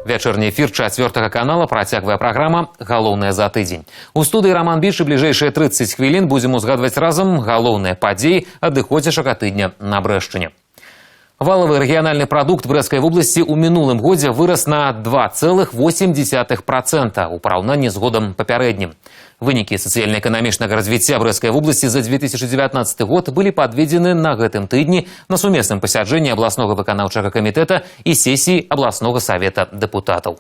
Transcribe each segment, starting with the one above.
Вечерний эфир 4 канала працягвае праграма «Галоўнае за тыдзень». У студыі Роман Біш і бліжэйшыя 30 хвілін будзем узгадваць разам галоўныя падзеі адыходзі шакатыдня на Брэшчыне. Валовый региональный продукт Брестской области у мінулым годзе вырос на 2,8% у параўнанні з годам папярэднім. Вынікі сацыяльна-эканамічнага развіцця Брестской области за 2019 год былі падведзены на гэтым тыдні на сумесным пасяджэнні абласнога выканаўчага камітэта і сесіі абласнога савета дэпутатаў.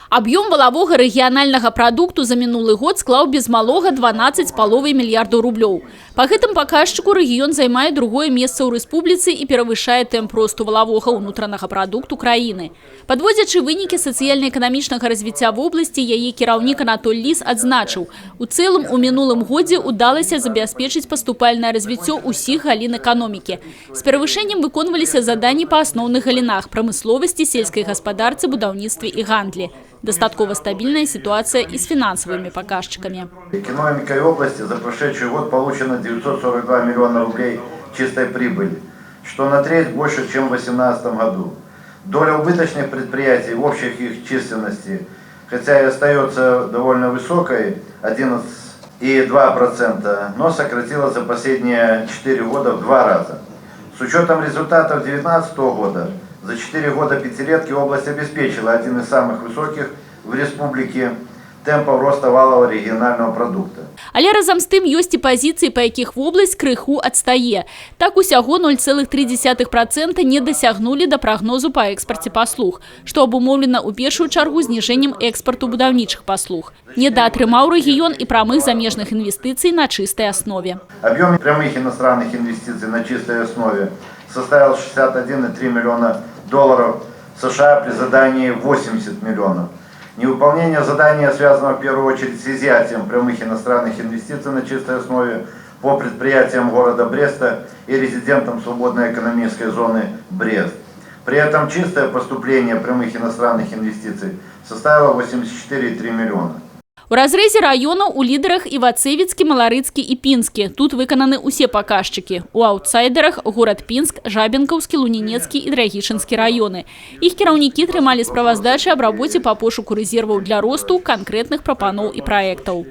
Объем валового регионального продукту за минулый год склаў без малога 12,5 мільярдаў рублёў. По гэтым паказчыку рэгіён займае другое месца ў рэспубліцы і перавышае тэмп росту валовога ўнутранага прадукту краіны. Падводзячы вынікі сацыяльна-эканамічнага развіцця в области, яе кіраўнік Анатоль Ліс адзначыў, у цэлым у мінулым годзе удалася забяспечыць паступальнае развіццё ўсіх галін эканомікі. З перавышэннем выконваліся заданні па асноўных галінах прамысловасці, сельскай гаспадарцы, будаўніцтве і гандлі. Достатково стабильная ситуация и с финансовыми показчиками. Экономикой области за прошедший год получено 942 миллиона рублей чистой прибыли, что на треть больше, чем в 2018 году. Доля убыточных предприятий в общих их численности, хотя и остается довольно высокой, 11,2%, но сократилась за последние 4 года в 2 раза. С учетом результатов 2019 года, за 4 года пятилетки область обеспечила один из самых высоких в республике темпов роста валового регионального продукта. Але разам з тым ёсць і пазіцыі, па якіх вобласць крыху адстае. Так усяго 0,3% не дасягнулі да прагнозу па экспарце паслуг, што абумоўлена ў першую чаргу зніжэннем экспарту будаўнічых паслуг. Недаатрымаў рэгіён і прамых замежных інвестыцый на чыстай аснове. Объем прямых иностранных инвестиций на чистой основе составил 61,3 миллиона долларов США при задании 80 миллионов. Невыполнение задания связано в первую очередь с изъятием прямых иностранных инвестиций на чистой основе по предприятиям города Бреста и резидентам свободной экономической зоны Брест. При этом чистое поступление прямых иностранных инвестиций составило 84,3 миллиона. У разрэзе раёнаў у лідарах Івацевіцкі, Маларыцкі і Пінскі. Тут выкананы усе паказчыкі. У аўтсайдерах горад Пінск, Жабінкаўскі, Лунінецкі і Драгічынскі раёны. Іх кіраўнікі трымалі справаздачы аб рабоце па пошуку рэзерваў для росту канкрэтных прапаноў і праектаў.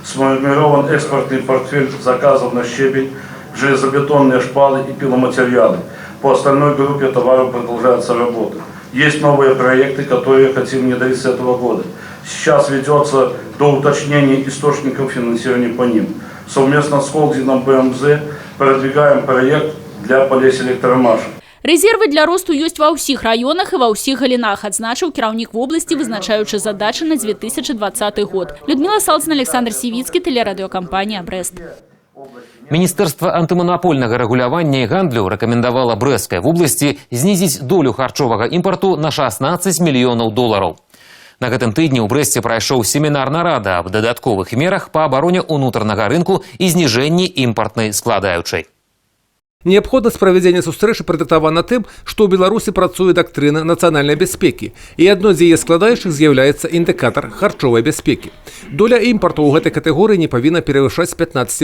Сформирован экспортный портфель заказов на щебень, железобетонные шпалы и пиломатериалы. По остальной группе товаров продолжается работа. Есть новые проекты, которые хотим внедрить с этого года. Сейчас ведется до уточнения источников финансирования по ним. Совместно с холдингом БМЗ продвигаем проект для полиселектромашин. Резервы для росту ёсць ва ўсіх раёнах і ва ўсіх галінах, адзначыў кіраўнік вобласці, вызначаючы задачы на 2020 год. Людмила Салцина, Александр Сивицкий, телерадиокомпания «Брест». Міністэрства антыманапольнага рэгулявання і гандлю рэкамендавала Брэсцкай вобласці знізіць долю харчовага імпарту на 16 мільёнаў долараў. На гэтым тыдні ў Брэсце прайшоў семінар-нарада аб дадатковых мерах па абароне ўнутранага рынку і зніжэнні імпартнай складаючай. Неабходнасць правядзення сустрэчы прадыктавана тым, што ў Беларусі працуе дактрына нацыянальнай бяспекі, і адной з яе складаючых з'яўляецца індыкатар харчовай бяспекі. Доля імпарту ў гэтай катэгорыі не павінна перавышаць 15%.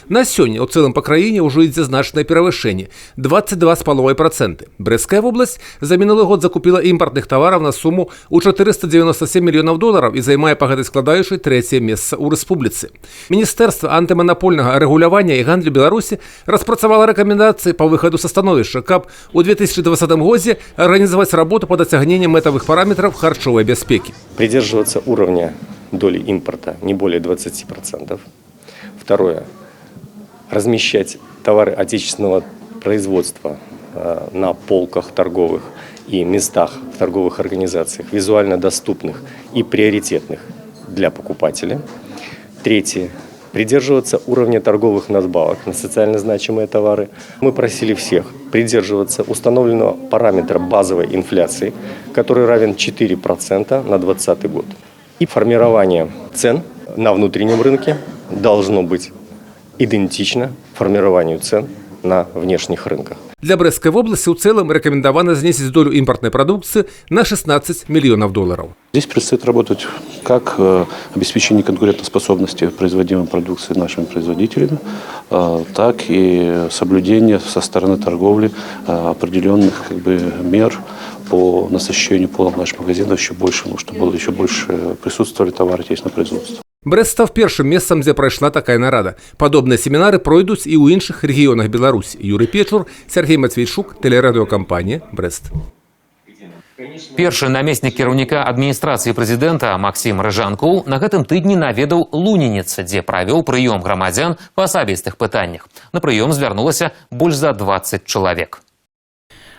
На сёння ў цэлым па краіне ўжо ідзе значнае перавышэнне – 22,5%. Брэсцкая вобласць за мінулы год закупіла імпартных тавараў на суму ў 497 мільёнаў долараў і займае па гэтай складаючай трэцяе месца ў рэспубліцы. Міністэрства антыманапольнага рэгулявання і гандлю Беларусі распрацавала рекомендации по выходу со становища, каб у 2020 году организовать работу по досягнению метовых параметров харчовой бяспеки. Придерживаться уровня доли импорта не более 20%. Второе. Размещать товары отечественного производства на полках торговых и местах в торговых организациях, визуально доступных и приоритетных для покупателя. Третье. Придерживаться уровня торговых надбавок на социально значимые товары. Мы просили всех придерживаться установленного параметра базовой инфляции, который равен 4% на 2020 год. И формирование цен на внутреннем рынке должно быть идентично формированию цен на внешних рынках. Для Брестской области в целом рекомендовано снизить долю импортной продукции на 16 миллионов долларов. Здесь предстоит работать как обеспечение конкурентоспособности производимой продукции нашими производителями, так и соблюдение со стороны торговли определенных мер по насыщению полок наших магазинов еще больше, чтобы было еще больше присутствовали товары отечественного производства. Брест став першым месцам, дзе прайшла такая нарада. Падобныя семінары пройдуць і ў іншых рэгіёнах Беларусі. Юрый Печур, Сергей Матвейчук, тэлерадыёкампанія «Брест». Першы намеснік кіраўніка адміністрацыі прэзідэнта Максім Рыжанкоў на гэтым тыдні наведаў Лунінец, дзе правёў прыём грамадзян па асабістых пытаннях. На прыём звярнулася больш за 20 чалавек.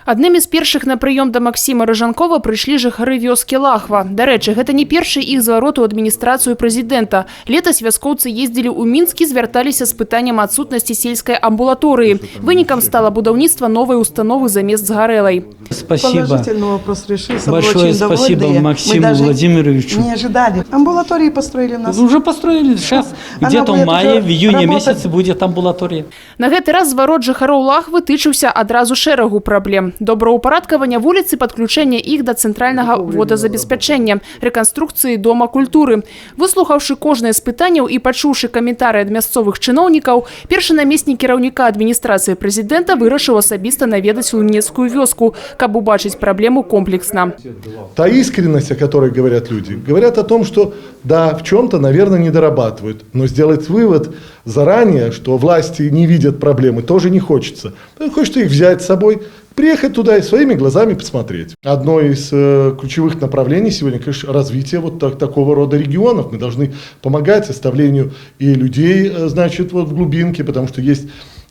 Аднымі з першых на прыём да Максіма Рыжанкова прыйшлі жыхары вёскі Лахва. Дарэчы, гэта не першы іх зварот у адміністрацыю прэзідэнта. Летась вяскоўцы ездзілі ў Мінск і звярталіся з пытаннем адсутнасці сельскай амбулаторыі. Вынікам стала будаўніцтва новай установы замест згарэлай. Спасибо. Положительный вопрос решился. Большое спасибо Максиму Владимировичу. Не ожидали. Амбулатории построили нас. Уже построили. Сейчас где-то в мае, в июне месяце будет амбулатория. На гэты раз зварот жыхароў Лахвы тычыўся адразу шэрагу праблем. Добраўпарадкавання вуліцы, падключэння іх да цэнтральнага водазабеспячэння, рэканструкцыі дома культуры. Выслухаўшы кожнае з пытанняў і пачуўшы каментары ад мясцовых чыноўнікаў, першы намеснік кіраўніка адміністрацыі прэзідэнта вырашыў асабіста наведаць Лунінецкую вёску, каб убачыць праблему комплексна. Та искренность, о которой говорят люди, говорят о том, что да, в чем-то, наверное, не дорабатывают, но сделать вывод заранее, что власти не видят проблемы, тоже не хочется. Хочется их взять с собой, приехать туда и своими глазами посмотреть. Одно из ключевых направлений сегодня, конечно, развитие вот такого рода регионов. Мы должны помогать оставлению и людей, значит, вот в глубинке, потому что есть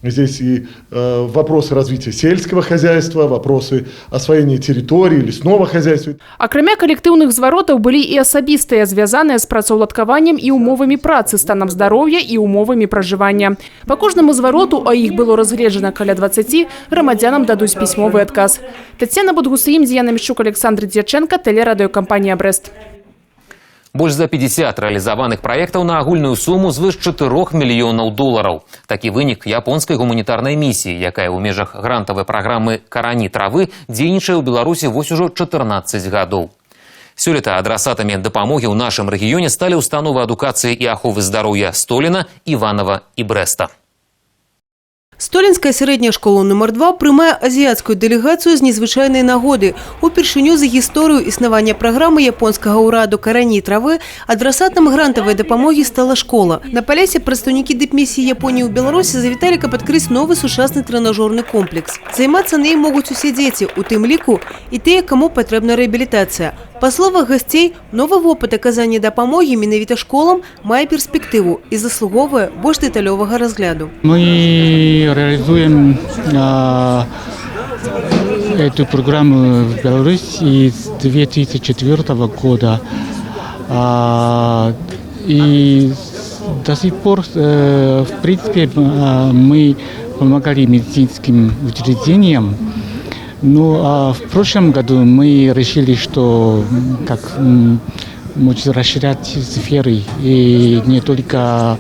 здесь и вопросы развития сельского хозяйства, вопросы освоения территории, лесного хозяйства. Акрамя калектыўных зваротаў былі і асабістыя, звязаныя з працаўладкаваннем і умовамі працы, станам здароўя і умовамі пражывання. Па кожнаму звароту, а іх было разгледжана каля 20, грамадзянам дадуць пісьмовы адказ. Таццяна Будгусыім, Дзіяна Мішчук, Александр Дзячэнка, тэлерадыёкампанія «Брест». Больш за 50 рэалізаваных праектаў на агульную суму звыш 4 мільёнаў долараў. Такі вынік японскай гуманітарнай місіі, якая ў межах грантавай праграмы «Карані травы» дзейнічае ў Беларусі вось ужо 14 гадоў. Сёлета адрасатамі дапамогі ў нашым рэгіёне сталі установы адукацыі і аховы здароўя Століна, Іванова і Брэста. Столінская сярэдняя школа нумар 2 прымае азіяцкую дэлегацыю з незвычайнай нагоды. Упершыню за гісторыю існавання праграмы японскага ўраду «Карані травы» адрасатам грантавай дапамогі стала школа. На палясе прадстаўнікі дыпмісіі Японіі ў Беларусі завіталі, каб адкрыць новы сучасны трэнажорны комплекс. Займацца на ім могуць усе дзеці, у тым ліку і тыя, каму патрэбна рэабілітацыя. Па словах гасцей, новы вопыт аказання дапамогі менавіта школам мае перспектыву і заслуговуе больш дэталёвага разгляду. Мы реализуем эту программу в Беларуси с 2004 года. И до сих пор, в принципе, мы помогали медицинским учреждениям. Ну, а в прошлом году мы решили, что как может расширять сферы, и не только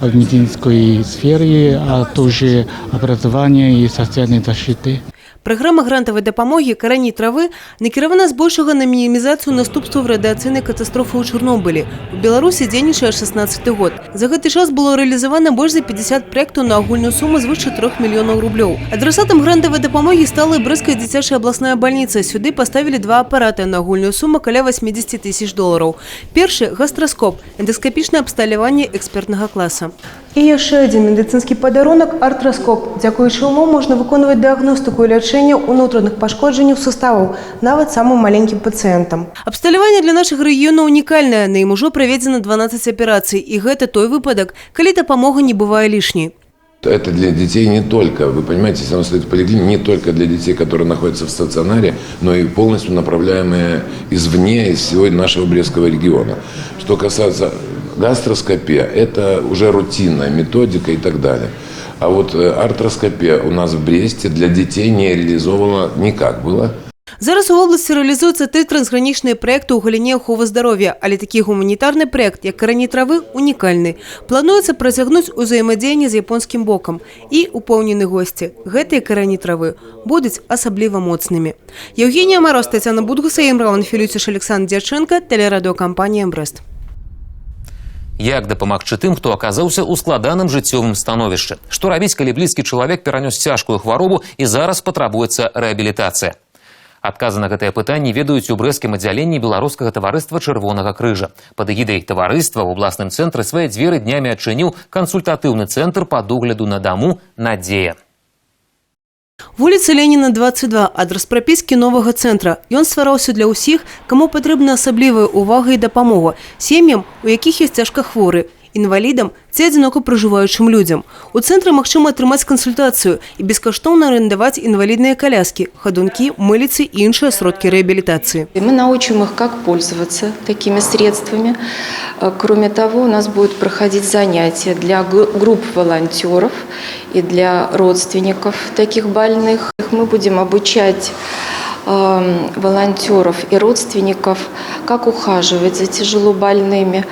в медицинской сфере, а тоже образование и социальной защиты. Праграма грантавай дапамогі «Карані травы» накіравана збольшага на мінімізацыю наступстваў радыацыйнай катастрофы ў Чарнобылі. У Беларусі дзейнічае 16-й год. За гэты час было рэалізавана больш за 50 праектаў на агульную суму звыш 4 мільёнаў рублёў. Адрасатам грантавай дапамогі стала і Брэсцкая дзіцячая абласная бальніца. Сюды паставілі 2 апараты на агульную суму каля 80 тысяч долараў. Першы – гастраскоп, эндаскапічнае абсталяванне экспертнага класа. І яшчэ адзін медыцынскі падарунак – артраскоп. Дзякуючы яму можна выконваць дыягностыку і лячэнне ўнутраных пашкоджанняў суставаў, нават самым маленькім пацыентам. Абсталяванне для нашых рэгіёнаў унікальнае, на ім ужо праведзена 12 аперацый, і гэта той выпадак, калі дапамога не бывае лішняй. Это для детей не только, вы понимаете, самостоятельная поликлиника не только для детей, которые находятся в стационаре, но и полностью направляемые извне, из всего нашего Брестского региона. Что касается гастроскопия, это уже рутинная методика и так далее. А вот артроскопия у нас в Бресте для детей не реализована никак была. Зараз у обласці рэалізуюцца 3 трансгранічныя праекты ў галіне аховы здароўя, але такі гуманітарны праект, як «Карані травы», унікальны. Плануецца працягнуць узаемадзеянне з японскім бокам. І, упэўнены госці, гэтыя «Карані травы» будуць асабліва моцнымі. Евгения Мороз, Таццяна Будгусыім, Роман Філюціш, Александр Дзячэнка, тэлерадыёкампанія «Брест». Як дапамагчы тым, хто аказаўся ў складаным жыццёвым становішчы? Што рабіць, калі блізкі чалавек перанёс цяжкую хваробу і зараз патрабуецца рэабілітацыя? Адказы на гэтае пытанне ведаюць у брэсцкім аддзяленні беларускага таварыства Чырвонага крыжа. Пад эгідай таварыства ў абласным цэнтры свае дзверы днямі адчыніў кансультатыўны цэнтр па догляду на даму «Надзея». Вуліца Леніна, 22, адрас прапіскі новага цэнтра. Ён ствараўся для ўсіх, каму патрэбна асаблівая ўвага і дапамога. Сем'ям, у якіх ёсць цяжкахворы, інвалідам ці адзінока пражываючым людзям. У цэнтры магчыма атрымаць кансультацыю і бескаштоўна арендаваць інвалідныя коляски, ходунки, мылицы и іншыя сродки реабилитации. Мы научим их, как пользоваться такими средствами. Кроме того, у нас будут проходить занятия для групп волонтеров и для родственников таких больных. Мы будем обучать волонтеров и родственников, как ухаживать за тяжело больными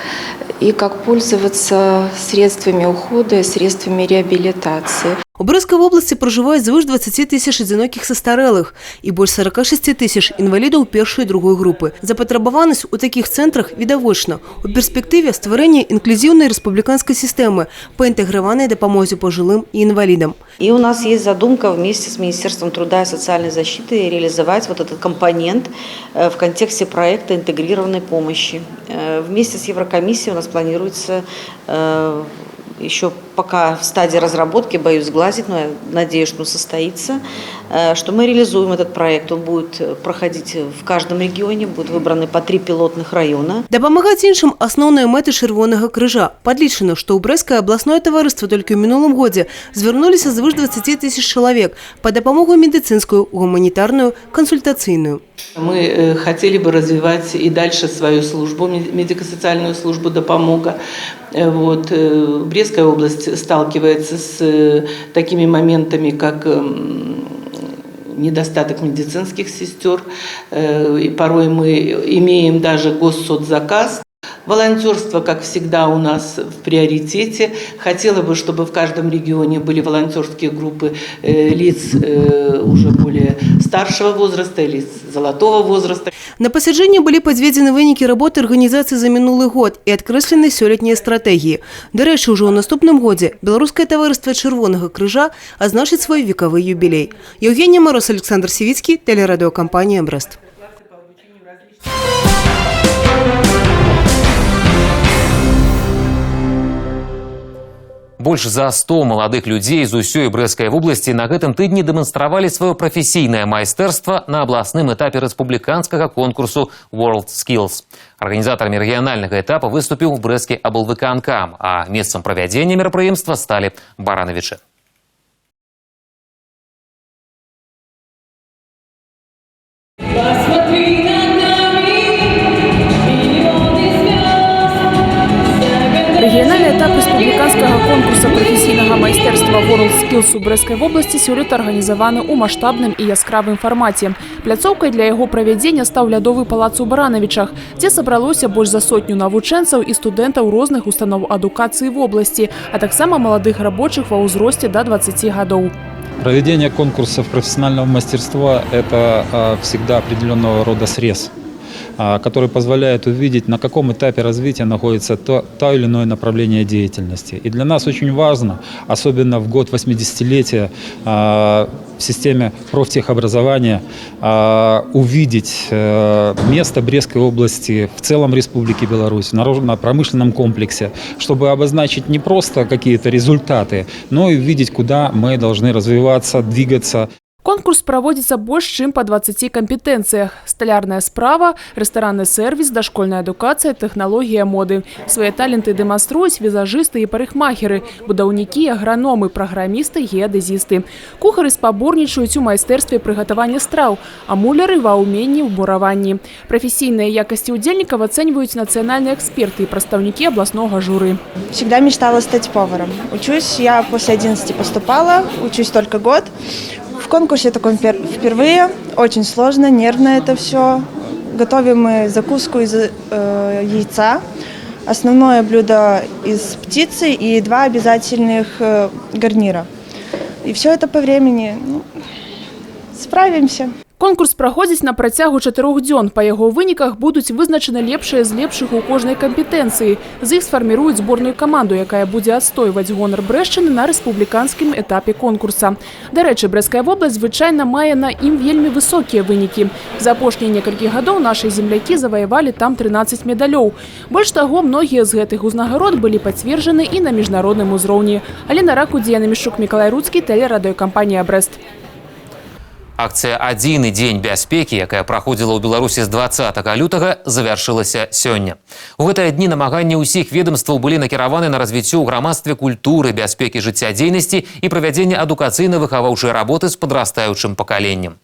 и как пользоваться средствами ухода и средствами реабилитации. У Брестской области проживает звыш 20 тысяч одиноких состарелых и больше 46 тысяч инвалидов первой и другой группы. Запатрабаванасць у таких центрах відавочна. У перспективе стварэння инклюзивной республиканской системы по интегрированной допомозе пожилым и инвалидам. И у нас есть задумка вместе с Министерством труда и социальной защиты реализовать вот этот компонент в контексте проекта интегрированной помощи. Вместе с Еврокомиссией у нас планируется еще пока в стадии разработки, боюсь сглазить, но я надеюсь, что состоится, что мы реализуем этот проект. Он будет проходить в каждом регионе, будут выбраны по 3 пилотных района. Дапамагаць іншым асноўная мэта Чырвонага крыжа. Падлічана, што ў Брэсцкае абласное таварыства толькі ў мінулым годзе звярнуліся звыш 20 тысяч чалавек па дапамогу медицинскую, гуманитарную, консультацыйную. Мы хотели бы развивать и дальше свою службу, медико-социальную службу допомога. Вот. Брестская область сталкивается с такими моментами, как недостаток медицинских сестер. И порой мы имеем даже госсоцзаказ. Волонтерство, как всегда, у нас в приоритете. Хотела бы, чтобы в каждом регионе были волонтерские группы лиц уже более старшего возраста, лиц золотого возраста. На пасяджэнні былі падведзены вынікі работы арганізацыі за мінулы год і адкрэслены сёлетнія стратэгіі. Дарэчы, ўжо ў наступным годзе Беларускае таварыства Чырвонага крыжа азначыць свой векавы юбілей. Евгения Мороз, Александр Сивицкий, телерадиокомпания «Брест». Больш за 100 маладых людзей з усёй Брэсцкай вобласці на гэтым тыдні дэманстравалі сваё прафесійнае майстэрства на абласным этапе рэспубліканскага конкурсу World Skills. Арганізатарамі рэгіянальнага этапа выступіў брэсцкі аблвыканкам, а месцам правядзення мерапрыемства сталі баранавічы. Региональный этап республиканского конкурса профессийного майстэрства World Skills у Брэсцкай вобласці сёлета арганізаваны ў маштабным і яскравым фармаце. Пляцоўкай для яго правядзення стаў лядовы палац у Баранавічах, дзе сабралося больш за 100 навучэнцаў і студэнтаў розных устаноў адукацыі вобласці, а таксама маладых рабочых ва ўзросце до 20 гадоў. Проведение конкурсов профессионального мастерства – это всегда определенного рода срез, который позволяет увидеть, на каком этапе развития находится то или иное направление деятельности. И для нас очень важно, особенно в год 80-летия в системе профтехобразования, увидеть место Брестской области в целом Республики Беларусь, в народно-промышленном комплексе, чтобы обозначить не просто какие-то результаты, но и увидеть, куда мы должны развиваться, двигаться. Конкурс проводится больше, чем по 20 компетенциях. Столярная справа, ресторанный сервис, дошкольная адукация, технология моды. Свои таленты демонструют визажисты и парикмахеры, будаўнікі, аграномы, программисты, геодезисты. Кухары спаборнічаюць у майстэрстве приготования страў, а муляры ва умении в бураванні. Профессийные якости удзельников оценивают национальные эксперты и представники областного жюри. Всегда мечтала стать поваром. Учусь, я после 11 поступала, учусь только год. В конкурсе таком впервые, очень сложно, нервно это все. Готовим мы закуску из яйца, основное блюдо из птицы и 2 обязательных гарнира. И все это по времени. Справимся. Конкурс праходзіць на працягу 4 дзён. Па яго выніках будуць вызначаны лепшыя з лепшых у кожнай кампетэнцыі. З іх сфарміруюць зборную каманду, якая будзе адстойваць гонар Брэшчыны на рэспубліканскім этапе конкурса. Дарэчы, Брэская вобласць звычайна мае на ім вельмі высокія вынікі. За апошнія некалькі гадоў нашы землякі заваявалі там 13 медалёў. Больш таго, многія з гэтых узнагарод былі пацверджаны і на міжнародным узроўні. Алена Ракудзі, Яна Мішчук, Мікалай Руцкі, тэлерадыёкампанія «Брэст». Акцыя «Адзіны дзень бяспекі», якая праходзіла ў Беларусі з 20 лютага, завяршылася сёння. У гэтыя дні намаганні ўсіх ведомстваў былі накіраваны на развіццё ў грамадстве культуры, бяспекі жыццядзейнасці і правядзення адукацыйна-выхаваўчай работы з падрастаючым пакаленнем.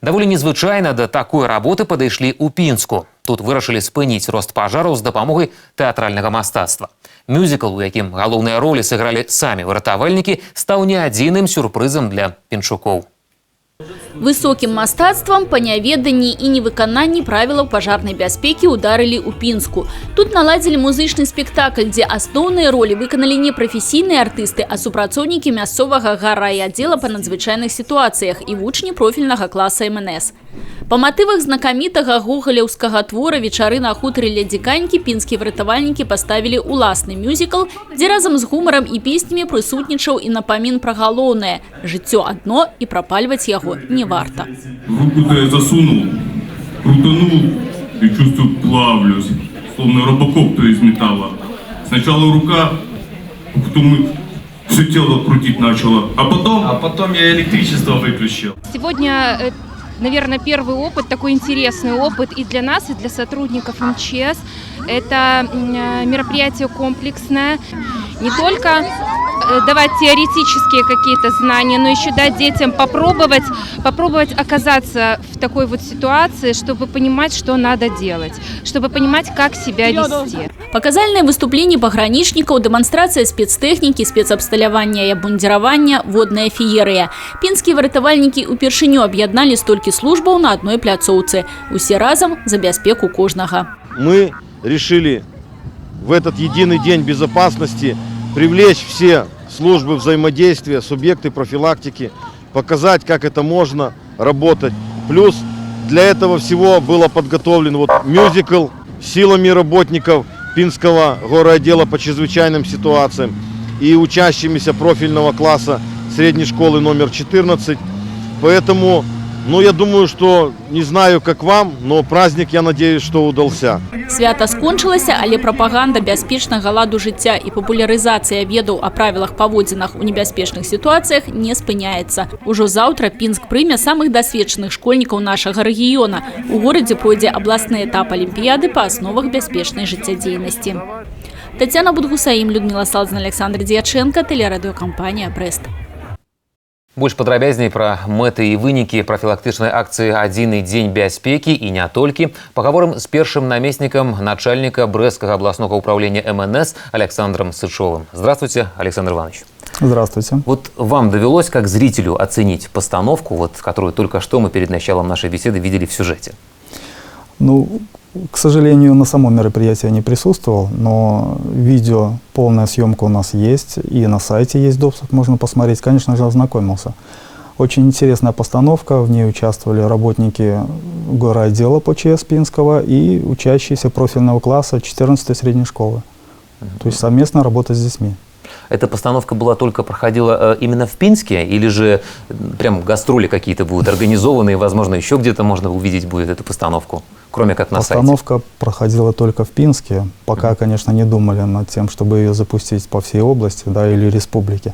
Даволі незвычайна да такой работы падышлі ў Пінску. Тут вырашылі спыніць рост пажараў з дапамогай тэатральнага мастацтва. Мюзікл, у якім галоўныя ролі сыгралі самі выратавальнікі, стаў не адзіным сюрпрызам для пінчукоў. Высоким мастацтвам па няведанні і невыкананні правілаў пажарнай бяспекі ударылі ў Пінску. Тут наладзілі музычны спектакль, дзе асноўныя ролі выканалі не прафесійныя артысты, а супрацоўнікі мясцовага гаррайаддзела па надзвычайных сітуацыях і вучні профільнага класа МНС. Па матывах знакамітага гогалеўскага твора «Вечары на хутары ля Дзіканькі» пінскія выратавальнікі паставілі ўласны мюзікл, дзе разам з гумарам і песнямі прысутнічаў і напамін пра галоўнае – жыццё адно і прапальваць яго не варта. Руку-то я засунул, крутанул и чувствую плавлюсь, словно робокоп то из металла. Сначала рука, потом все тело крутить начало, а потом я электричество выключил. Сегодня, наверное, первый опыт, такой интересный опыт и для нас, и для сотрудников МЧС. Это мероприятие комплексное, не только давать теоретические какие-то знания, но еще дать детям попробовать оказаться в такой вот ситуации, чтобы понимать, что надо делать, чтобы понимать, как себя вести. Показальные выступления пограничников, демонстрация спецтехники, спецабсталявання и абмундзіравання, водная феерия. Пінскія выратавальнікі упершыню аб'ядналі столькі службаў на одной пляцоўцы. Усе разом за бяспеку кожнага. Мы решили в этот единый день безопасности привлечь все службы взаимодействия, субъекты профилактики, показать, как это можно работать. Плюс для этого всего был подготовлен мюзикл силами работников Пинского горрайотдела по чрезвычайным ситуациям и учащимися профильного класса средней школы номер 14. Поэтому, я думаю, что, не знаю, как вам, но праздник, я надеюсь, что удался. Свята скончылася, але прапаганда бяспечнага ладу жыцця і папулярызацыя ведаў о правілах паводзінах у небяспечных сітуацыях не спыняецца. Ужо заўтра Пінск прыме самых дасведчаных школьнікаў нашага рэгіёна. У горадзе пройдзе абласны этап алімпіяды па асновах бяспечнай жыццядзейнасці. Тацяна Будгусаім, Людмила Салзна, Александр Дьяченко, тэлерадыёкампанія «Брэст». Больш падрабязней пра мэты і вынікі прафілактычнай акцыі «Адзіны дзень бяспекі» і не толькі пагаворым з першым намеснікам начальника Брестского областного управления МНС Александром Сычевым. Здравствуйте, Александр Иванович. Здравствуйте. Вам довелось как зрителю оценить постановку, которую только что мы перед началом нашей беседы видели в сюжете? К сожалению, на самом мероприятии я не присутствовал, но видео, полная съемка у нас есть, и на сайте есть доступ, можно посмотреть. Конечно же, ознакомился. Очень интересная постановка, в ней участвовали работники горрайотдела по ЧС Пинского и учащиеся профильного класса 14-й средней школы. То есть совместно работать с детьми. Эта постановка проходила именно в Пинске, или же прям гастроли какие-то будут организованы, и, возможно, еще где-то можно увидеть будет эту постановку, кроме как на сайте? Постановка проходила только в Пинске. Пока, конечно, не думали над тем, чтобы ее запустить по всей области, или республике.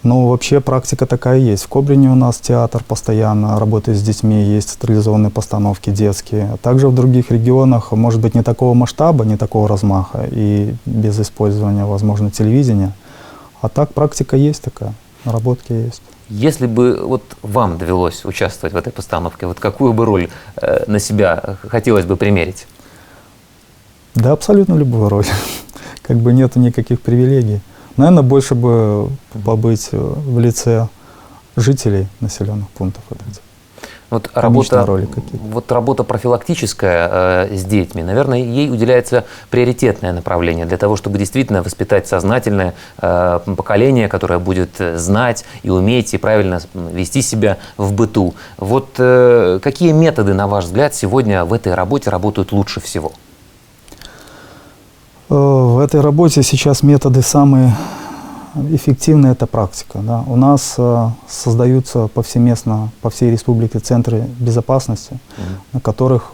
Но вообще практика такая есть. В Кобрине у нас театр постоянно работает с детьми, есть централизованные постановки детские. Также в других регионах, может быть, не такого масштаба, не такого размаха и без использования, возможно, телевидения. А так практика есть такая, наработки есть. Если бы вам довелось участвовать в этой постановке, какую бы роль на себя хотелось бы примерить? Да, абсолютно любую роль. Нету никаких привилегий. Наверное, больше бы побыть в лице жителей населенных пунктов. Вот комичные роли какие-то. Вот работа профилактическая с детьми, наверное, ей уделяется приоритетное направление для того, чтобы действительно воспитать сознательное поколение, которое будет знать и уметь и правильно вести себя в быту. Вот какие методы, на ваш взгляд, сегодня в этой работе работают лучше всего? В этой работе сейчас методы самые эффективные — это практика. Да. У нас создаются повсеместно по всей республике центры безопасности, на которых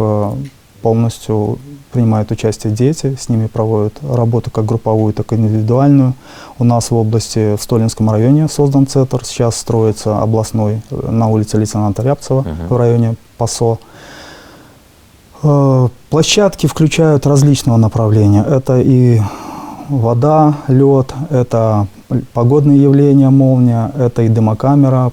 полностью принимают участие дети, с ними проводят работу как групповую, так и индивидуальную. У нас в области, в Столинском районе создан центр, сейчас строится областной на улице лейтенанта Рябцева в районе ПАСО. Площадки включают различного направления. Это и вода, лед, это погодные явления, молния, это и дымокамера,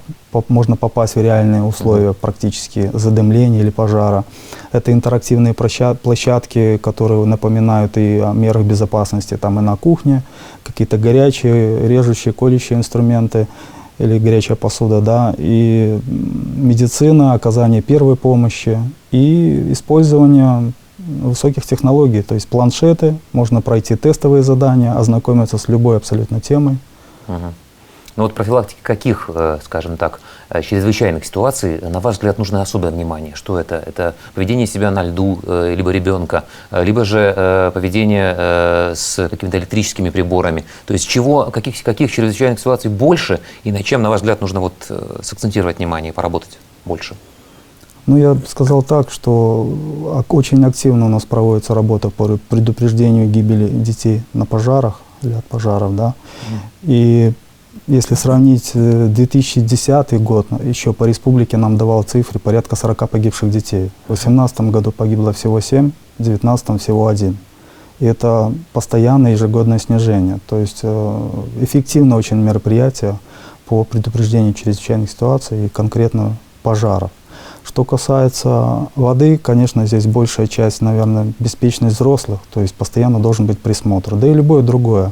можно попасть в реальные условия практически задымления или пожара. Это интерактивные площадки, которые напоминают и о мерах безопасности, там и на кухне, какие-то горячие, режущие, колющие инструменты или горячая посуда, да, и медицина, оказание первой помощи и использование высоких технологий, то есть планшеты, можно пройти тестовые задания, ознакомиться с любой абсолютно темой. Ну вот профилактика каких, скажем так, чрезвычайных ситуаций, на ваш взгляд, нужно особое внимание? Что это? Это поведение себя на льду, либо ребенка, либо же поведение с какими-то электрическими приборами. То есть каких чрезвычайных ситуаций больше и на чем, на ваш взгляд, нужно вот сакцентировать внимание и поработать больше? Ну, я бы сказал так, что очень активно у нас проводится работа по предупреждению гибели детей на пожарах или от пожаров, да. И если сравнить 2010 год, еще по республике нам давал цифры порядка 40 погибших детей. В 2018 году погибло всего 7, в 2019 всего 1. И это постоянное ежегодное снижение. То есть эффективно очень мероприятие по предупреждению чрезвычайных ситуаций и конкретно пожаров. Что касается воды, конечно, здесь большая часть, наверное, беспечность взрослых, то есть постоянно должен быть присмотр. Да и любое другое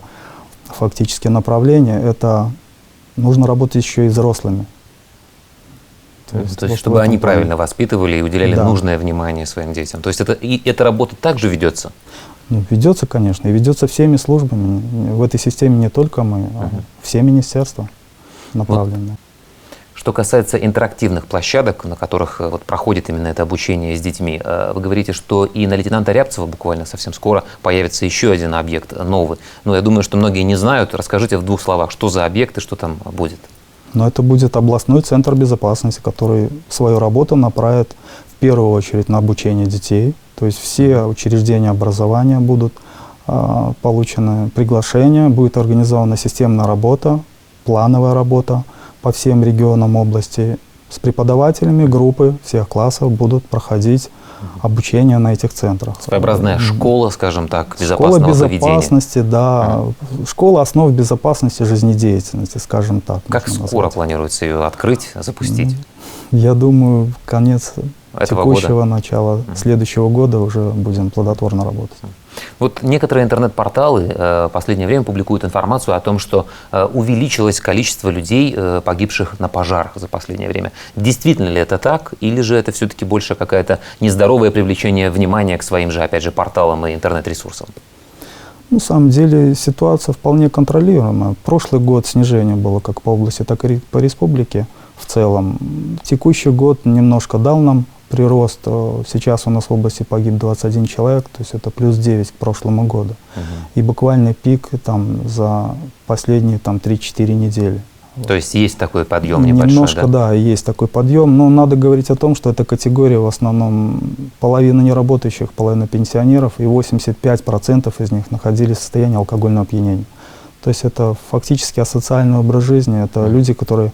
фактически направление, это нужно работать еще и взрослыми. То есть чтобы они правильно воспитывали и уделяли нужное внимание своим детям. То есть эта работа также ведется? Ну, ведется, конечно, и ведется всеми службами. В этой системе не только мы, а все министерства направлены. Что касается интерактивных площадок, на которых вот проходит именно это обучение с детьми, вы говорите, что и на лейтенанта Рябцева буквально совсем скоро появится еще один объект новый. Но я думаю, что многие не знают. Расскажите в 2 словах, что за объект и что там будет. Но это будет областной центр безопасности, который свою работу направит в первую очередь на обучение детей. То есть все учреждения образования будут получены приглашения, будет организована системная работа, плановая работа по всем регионам области. С преподавателями группы всех классов будут проходить обучение на этих центрах. Своеобразная школа, скажем так, безопасного поведения. Школа безопасности, да. Школа основ безопасности жизнедеятельности, скажем так. Как скоро планируется ее открыть, запустить? Я думаю, конец текущего, года. Начала следующего года уже будем плодотворно работать. Вот некоторые интернет-порталы в последнее время публикуют информацию о том, что увеличилось количество людей, погибших на пожарах за последнее время. Действительно ли это так? Или же это все-таки больше какое-то нездоровое привлечение внимания к своим же, опять же, порталам и интернет-ресурсам? На самом деле ситуация вполне контролируемая. Прошлый год снижение было как по области, так и по республике в целом. Текущий год немножко дал нам прирост. Сейчас у нас в области погиб 21 человек, то есть это плюс 9 к прошлому году. И буквальный пик там за последние 3-4 недели. То есть есть такой подъем небольшой, немножко, да, есть такой подъем, но надо говорить о том, что эта категория в основном половина неработающих, половина пенсионеров, и 85% из них находились в состоянии алкогольного опьянения. То есть это фактически асоциальный образ жизни, это люди, которые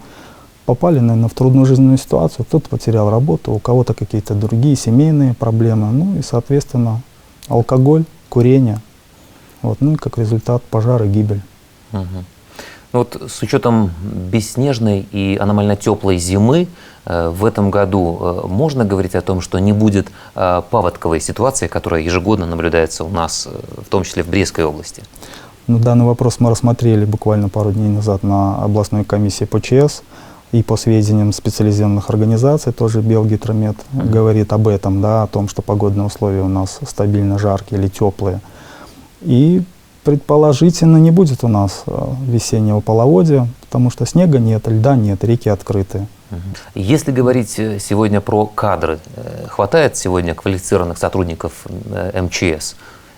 попали, наверное, в трудную жизненную ситуацию, кто-то потерял работу, у кого-то какие-то другие семейные проблемы, ну и, соответственно, алкоголь, курение, вот, ну и как результат пожар и гибель. Вот с учетом бесснежной и аномально теплой зимы в этом году можно говорить о том, что не будет паводковой ситуации, которая ежегодно наблюдается у нас, в том числе в Брестской области? Ну, данный вопрос мы рассмотрели буквально пару дней назад на областной комиссии по ЧС. И по сведениям специализированных организаций, тоже Белгидромет говорит об этом, да, о том, что погодные условия у нас стабильно жаркие или теплые. И предположительно не будет у нас весеннего половодья, потому что снега нет, льда нет, реки открытые. Если говорить сегодня про кадры, хватает сегодня квалифицированных сотрудников МЧС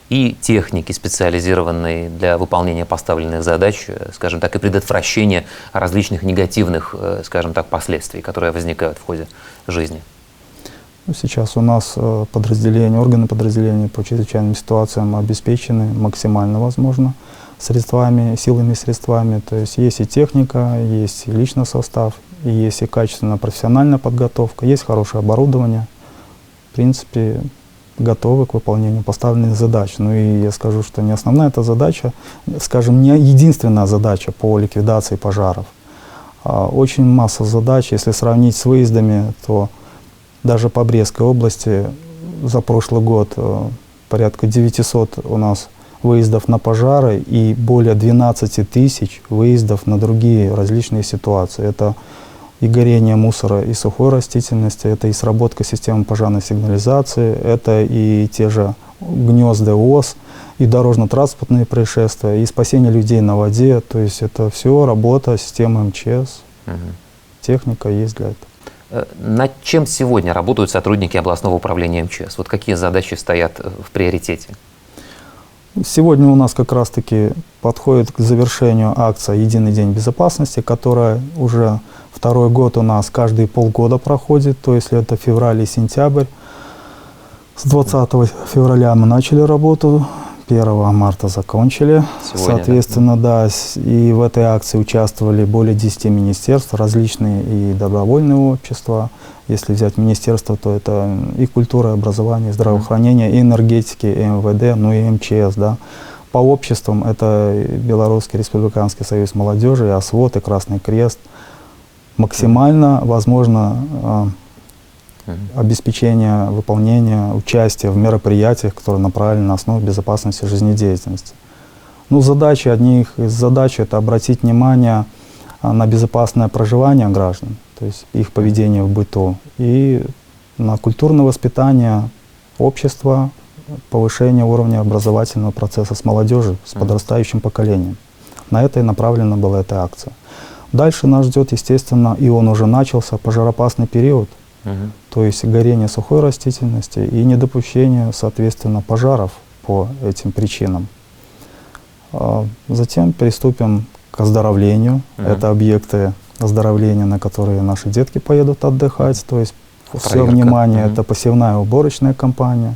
и техники, специализированной для выполнения поставленных задач, скажем так, и предотвращения различных негативных, скажем так, последствий, которые возникают в ходе жизни? Сейчас у нас подразделения, органы подразделения по чрезвычайным ситуациям обеспечены максимально возможно средствами, силами и средствами. То есть есть и техника, есть и личный состав, и есть и качественная профессиональная подготовка, есть хорошее оборудование. В принципе, готовы к выполнению поставленных задач. Ну и я скажу, что не основная эта задача, скажем, не единственная задача по ликвидации пожаров. Очень масса задач. Если сравнить с выездами, то даже по Брестской области за прошлый год порядка 900 у нас выездов на пожары и более 12 тысяч выездов на другие различные ситуации. Это и горение мусора и сухой растительности, это и сработка системы пожарной сигнализации, это и те же гнезда ос, и дорожно-транспортные происшествия, и спасение людей на воде. То есть это все работа системы МЧС. Техника есть для этого. Над чем сегодня работают сотрудники областного управления МЧС? Вот какие задачи стоят в приоритете? Сегодня у нас как раз-таки подходит к завершению акция «Единый день безопасности», которая уже второй год у нас каждые полгода проходит, то есть это февраль и сентябрь. С 20 февраля мы начали работу, 1 марта закончили. Сегодня, соответственно, да, и в этой акции участвовали более 10 министерств, различные и добровольные общества. Если взять министерство, то это и культура, и образование, и здравоохранение, и энергетики, и МВД, ну и МЧС, да. По обществам это Белорусский республиканский союз молодежи, и ОСВОД, и Красный Крест. Максимально возможно обеспечение выполнения, участия в мероприятиях, которые направлены на основу безопасности жизнедеятельности. Ну, задачи, одних из задач это обратить внимание на безопасное проживание граждан, то есть их поведение в быту, и на культурное воспитание общества, повышение уровня образовательного процесса с молодежью, с подрастающим поколением. На это и направлена была эта акция. Дальше нас ждет, естественно, и он уже начался, пожароопасный период, то есть горение сухой растительности и недопущение, соответственно, пожаров по этим причинам. Затем приступим к оздоровлению. Это объекты оздоровления, на которые наши детки поедут отдыхать. То есть все внимание, это посевная уборочная кампания.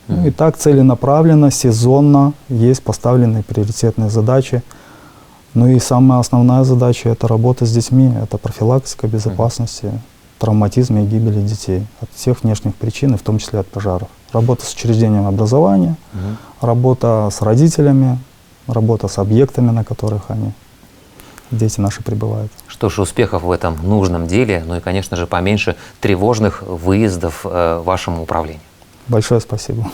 Ну, и так целенаправленно, сезонно есть поставленные приоритетные задачи. Ну и самая основная задача – это работа с детьми, это профилактика безопасности, травматизма и гибели детей от всех внешних причин, в том числе от пожаров. Работа с учреждением образования, работа с родителями, работа с объектами, на которых дети наши пребывают. Что ж, успехов в этом нужном деле, ну и, конечно же, поменьше тревожных выездов вашему управлению. Большое спасибо.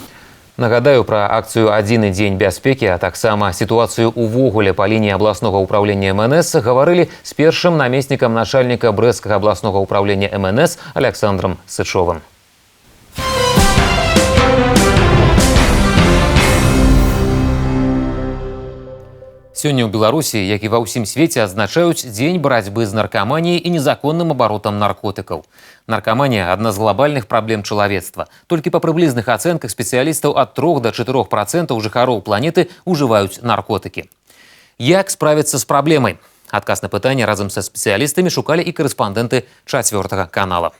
Нагадаю пра акцыю «Адзіны дзень бяспекі», а таксама сітуацыю ўвогуле па лініі абласнога ўправлення МНС гаварылі з першым намеснікам начальніка Брэсцкага абласнога ўправлення МНС Александром Сычовым. Сёння ў Беларусі, як і ва ўсім свеце, адзначаюць дзень барацьбы з наркаманіяй і незаконным абаротам наркотыкаў. Наркаманія – адна з глобальных праблем чалавецтва. Толькі па прыблізных ацэнках спецыялістаў ад 3 до 4% жыхароў планеты ўжываюць наркотыкі. Як справіцца з праблемай? Адказ на пытанне разам са спецыялістамі шукалі і карэспандэнты 4 канала.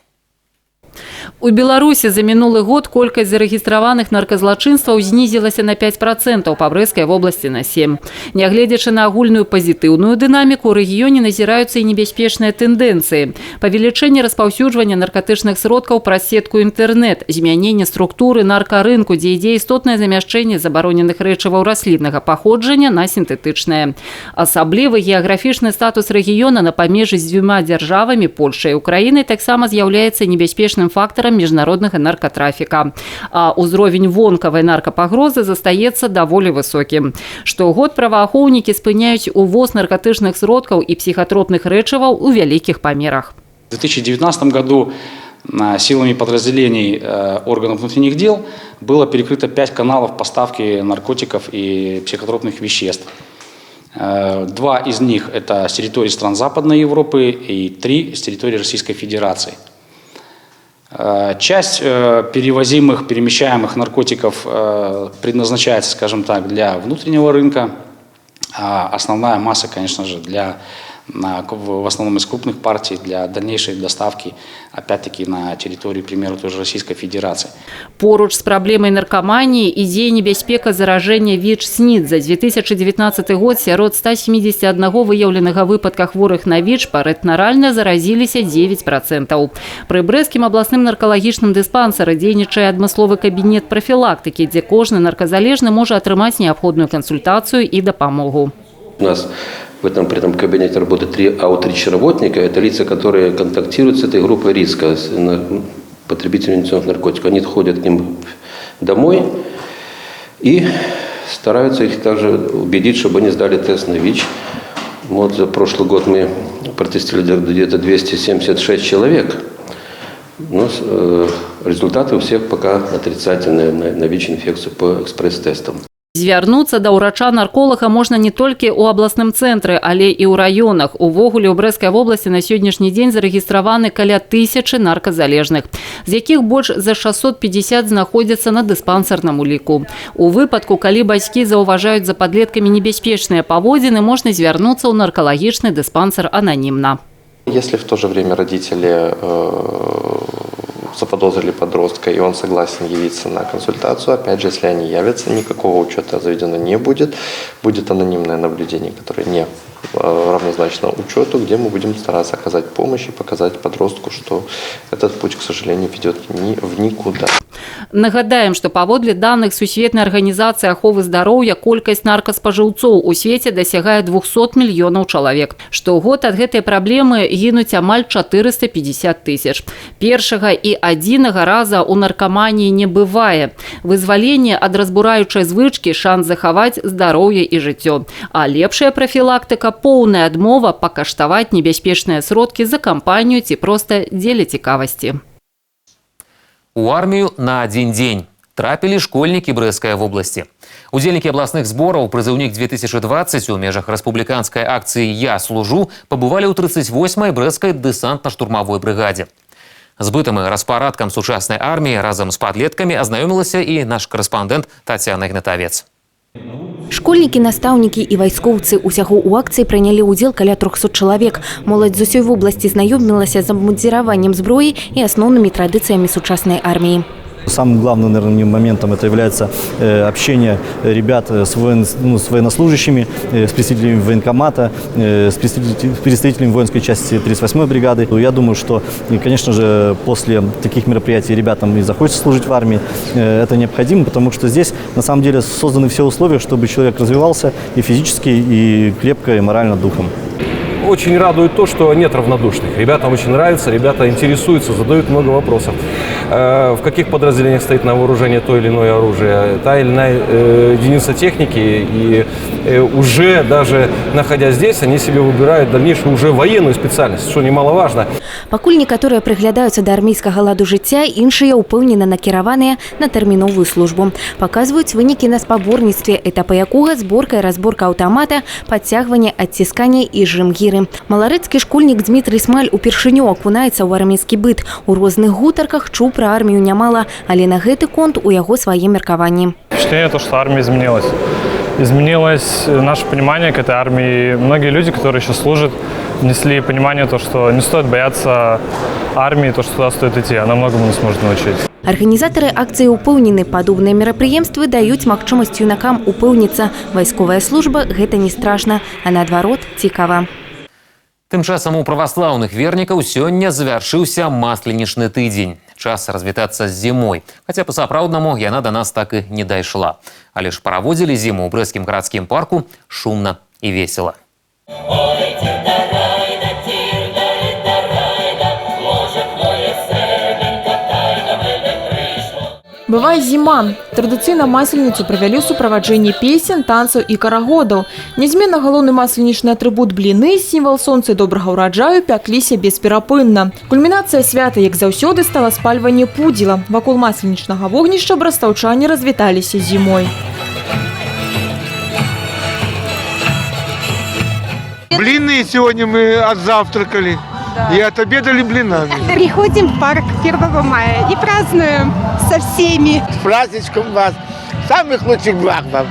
У Беларусі за мінулы год колькасць зарэгістраваных нарказлачынстваў знізілася на 5%, па Брэсцкай вобласці на 7%. Нягледзячы на агульную пазітыўную дынаміку, у рэгіёне назіраюцца і небяспечныя тэндэнцыі. Павелічэнне распаўсюджвання наркатычных сродкаў праз сетку інтэрнэт, змяненне структуры наркарынку, дзе ідзе істотнае замяшчэнне забароненых рэчываў расліннага паходжання на сінтэтычнае. Асаблівы геаграфічны статус рэгіёна на памежжы з 2 дзяржавамі, Польшай і Украінай, таксама з'яўляецца небяспечным важным фактарам міжнароднага наркотрафіка. А ўзровень вонкавай наркапагрозы застаецца даволі высокім. Штогод праваахоўнікі спыняюць увоз наркотычных сродкаў і психотропных рэчываў у вялікіх памерах. В 2019 году силами подразделений органов внутренних дел было перекрыто 5 каналов поставки наркотиков и психотропных веществ. 2 из них это с территории стран Западной Европы и 3 с территории Российской Федерации. Часть перевозимых, перемещаемых наркотиков предназначается, скажем так, для внутреннего рынка, а основная масса, конечно же, в основном из крупных партий для дальнейшей доставки, опять-таки, на территорию, к примеру, той же Российской Федерации. Поруч з праблемай наркаманіі ідзе небяспека заражэння ВІЧ-СНІД. За 2019 год сярод 171 выяўленага выпадка хворых на ВІЧ парэтнаральна заразіліся 9%. Пры брэсцкім абласным наркалагічным дыспансары дзейнічае адмысловы кабінет прафілактыкі, дзе кожны нарказалежны можа атрымаць неабходную кансультацыю і дапамогу. У нас в этом кабинете работают 3 аутрич-работника. Это лица, которые контактируют с этой группой риска, с потребителями инъекционных наркотиков. Они ходят к ним домой и стараются их также убедить, чтобы они сдали тест на ВИЧ. Вот за прошлый год мы протестировали где-то 276 человек. Но результаты у всех пока отрицательные на ВИЧ-инфекцию по экспресс-тестам. Звярнуцца да ўрача-нарколага можна не толькі ў абласным цэнтры, але і ў раёнах. Увогуле ў Брэсцкай вобласці на сённяшні дзень зарэгістраваны каля 1000 нарказалежных, з якіх больш за 650 знаходзяцца на дыспансерным уліку. У выпадку, калі бацькі заўважаюць за падлеткамі небяспечныя паводзіны, можна звярнуцца ў наркалагічны дыспансер ананімна. Если в то же время родители заподозрили подростка, и он согласен явиться на консультацию, опять же, если они явятся, никакого учета заведено не будет. Будет анонимное наблюдение, которое не равнозначно учету, где мы будем стараться оказать помощь и показать подростку, что этот путь, к сожалению, ведет в никуда. Нагадаем, што паводле даных Сусветнай арганізацыі аховы здароўя колькасць наркаспажыўцоў у свеце дасягае 200 мільёнаў чалавек. Штогод ад гэтай праблемы гінуць амаль 450 тысяч. Першага і адзінага раза ў наркаманіі не бывае. Вызваленне ад разбураючай звычкі шанс захаваць здароўе і жыццё. А лепшая прафілактыка – поўная адмова пакаштаваць небяспечныя сродкі за кампанію ці проста дзеля цікавасці. У армію на один дзень трапілі школьнікі Брэсцкай вобласці. Удзельнікі абласных збораў «Прызыўнік 2020» у межах рэспубліканскай акцыі «Я служу» пабывалі ў 38-й Брэсцкай дэсантна-штурмавой брыгадзе. З бытам і распарадкам сучаснай арміі разам з падлеткамі азнаёмілася і наш карэспандэнт Тацяна Ігнатавец. Школьнікі, настаўнікі і вайскоўцы усяго ў акцыі прынялі ўдзел каля 300 чалавек. Моладзь з усёй вобласці знаёмілася з абмундзіраваннем зброі і асноўнымі традыцыямі сучаснай арміі. Самым главным, наверное, моментом это является общение ребят с военнослужащими, с представителями военкомата, с представителями воинской части 38-й бригады. Я думаю, что, конечно же, после таких мероприятий ребятам и захочется служить в армии. Это необходимо, потому что здесь, на самом деле, созданы все условия, чтобы человек развивался и физически, и крепко, и морально духом. Очень радует то, что нет равнодушных. Ребятам очень нравится, ребята интересуются, задают много вопросов. В каких подразделениях стоит на вооружении то или иное оружие, та или иная единица техники. И уже даже находясь здесь, они себе выбирают дальнейшую уже военную специальность, что немаловажно. Пакуль некаторыя прыглядаюцца да армейскага ладу жыцця, іншыя ўпэўнена накіраваныя на тэрміновую службу. Паказваюць вынікі на спаборніцтве, этапа якога зборка і разборка аўтамата, падцягванне, адцісканне і жым гіры. Маларэцкі школьнік Дмітрый Смаль упершыню акунаецца ў армейскі быт. У розных гутарках чуў пра армію нямала, але на гэты конт у яго свае меркаванні. Впечатление то, что армия изменилась. Изменилось наше понимание к этой армии. Многие люди, которые еще служат, внесли понимание то, что не стоит бояться армии, то, что туда стоит идти. Она многому нас может научить. Арганізатары акцыі ўпэўнены, падобныя мерапрыемствы даюць магчымасць юнакам упэўніцца. Вайсковая служба – гэта не страшна, а наадварот цікава. Тым часам у праваслаўных вернікаў сёння завяршыўся масленічны тыдзень. Час развітацца з зімой. Хаця па-сапраўднаму яна да нас так і не дайшла. Але ж праводзілі зіму ў брэсцкім гарадскім парку шумна і весела. Прыбывае зіма. Традыцыйна масленіцу правялі ў суправаджэнні песен, танцаў і карагодаў. Нязменна галоўны масленічны атрыбут бліны, сімвал сонца і добрага ўраджаю, пякліся бесперапынна. Кульмінацыя свята, як заўсёды, стала спальванне пудзіла. Вакол масленічнага вогнішча брастаўчане развіталіся зімой. Блины сегодня мы отзавтракали и отобедали блинами. Приходим в парк 1 мая и празднуем со всеми. С праздничком вас! Самых лучших благ вам!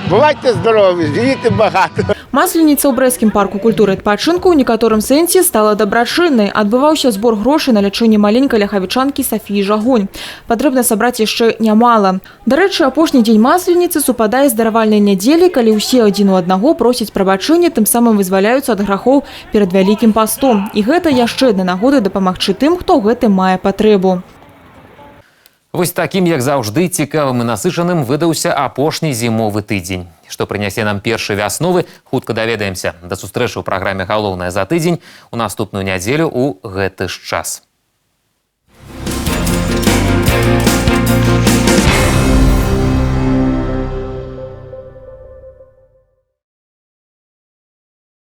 Бывайте здоровы, живите богато! Масленіца ў брэсцкім парку культуры і адпачынку ў некаторым сэнсе стала дабрачыннай. Адбываўся збор грошай на лячэнне маленькай ляхавічанкі Сафіі Жагунь. Патрэбна сабраць яшчэ нямала. Дарэчы, апошні дзень масленіцы супадае з даравальнай нядзелі, калі ўсе адзін у аднаго просяць прабачэння, тым самым вызваляюцца ад грахоў перад вялікім пастом. І гэта яшчэ адна нагода дапамагчы тым, хто ў гэтым мае патрэбу. Вось такім, як заўжды, цікавым і насычаным выдаўся апошні зімовы тыдзень. Што прынясе нам першы вясновы, хутка даведаемся. Да сустрэчы ў праграме «Галоўнае за тыдзень» у наступную нядзелю ў гэты ж час.